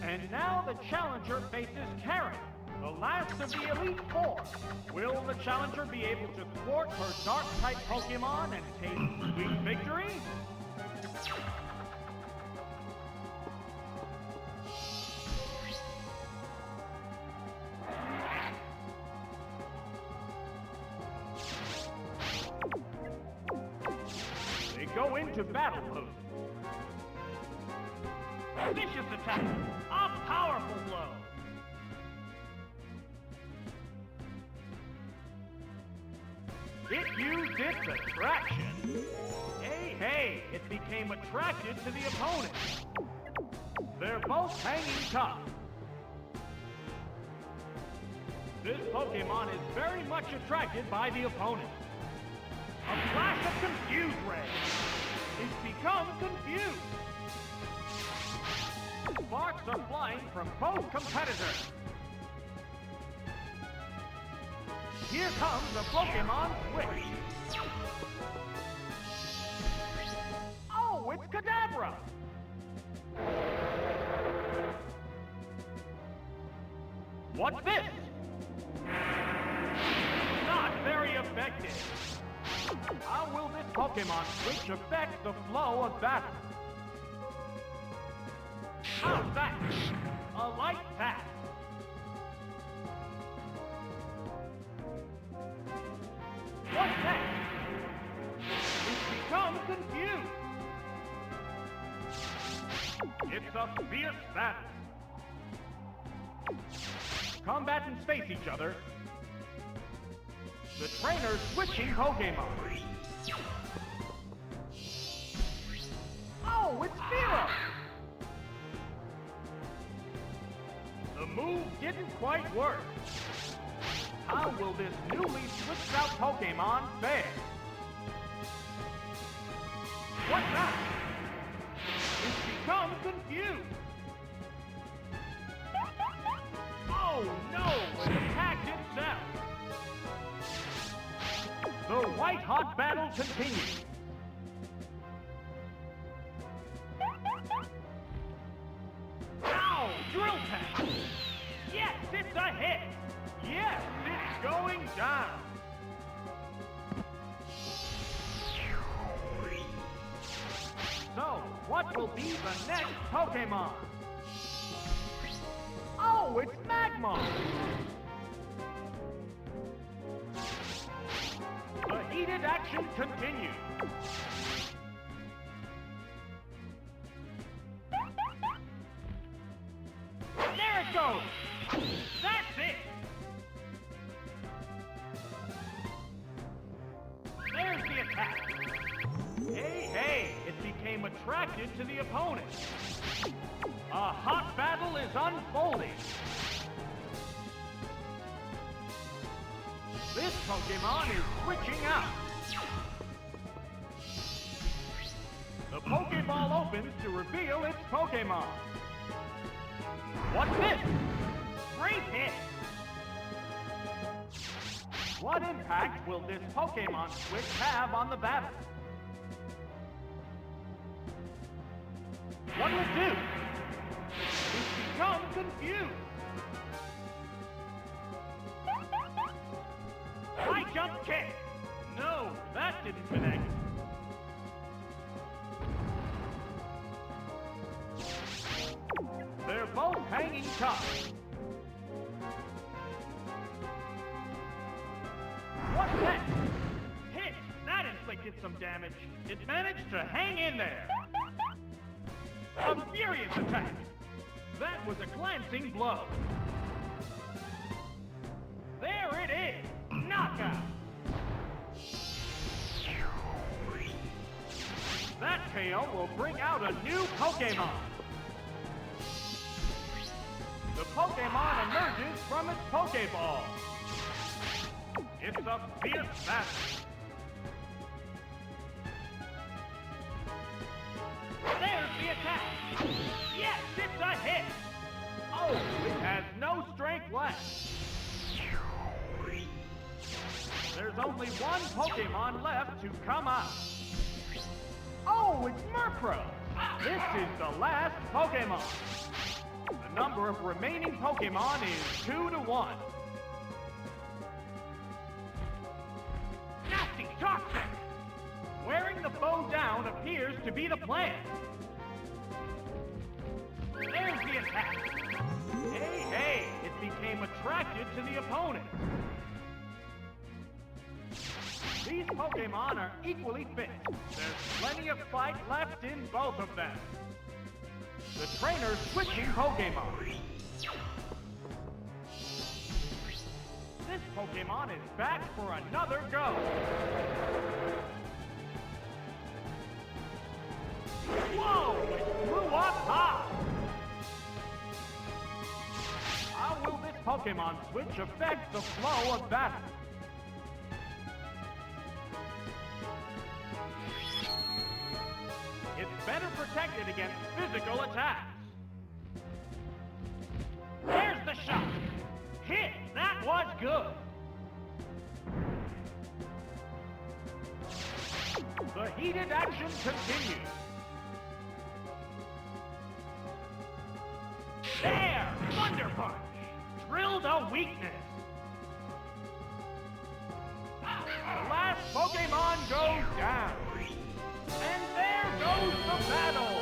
And now the challenger faces Karen, the last of the Elite Four. Will the challenger be able to thwart her Dark-type Pokémon and taste sweet victory? They go into battle pose. Vicious attack! A powerful blow! It used its attraction. Hey, it became attracted to the opponent. They're both hanging tough. This Pokémon is very much attracted by the opponent. A flash of confused rays. It's become confused. Sparks are flying from both competitors. Here comes the Pokémon switch. Oh, it's Kadabra! What's this? Not very effective. How will this Pokémon switch affect the flow of battle? How's that? A light tap. What's next? It's become confused. It's a fierce battle. Combatants face each other. The trainer's switching Pokémon. Oh, it's Miro! The move didn't quite work. How will this newly switched out Pokémon fare? What now? It's become confused. Oh no, it attacked itself. The white-hot battle continues. Ow! Drill tap! Yes, it's a hit! Yes, it's going down! So, what will be the next Pokémon? Oh, it's Magmar! The heated action continues. There it goes! That's it! There's the attack! Hey, it became attracted to the opponent. A hot battle is unfolding. This Pokémon is switching out. The Pokéball opens to reveal its Pokémon. What's this? Great hit! What impact will this Pokémon switch have on the battle? What will it do? It's become confused. High jump kick! No, that didn't connect. They're both hanging tough. What's that? Hit! That inflicted some damage. It managed to hang in there. A furious attack! That was a glancing blow. There it is! Knockout! That KO will bring out a new Pokémon. The Pokémon emerges from its Pokéball. It's a fierce battle. There's the attack! Yes, it's a hit! Oh, it has no strength left. There's only one Pokémon left to come out. Oh, it's Murkrow! This is the last Pokémon. The number of remaining Pokémon is 2 to 1. Nasty toxic! Wearing the bow down appears to be the plan. There's the attack. Hey, it became attracted to the opponent. These Pokémon are equally fit. There's plenty of fight left in both of them. The trainer's switching Pokémon. This Pokémon is back for another go. Whoa! It flew up high! How will this Pokémon switch affect the flow of battle? It's better protected against physical attacks. There's the shot! Hit! That was good! The heated action continues. There! Thunder Punch! Drilled a weakness. The last Pokémon goes down. And there goes the battle!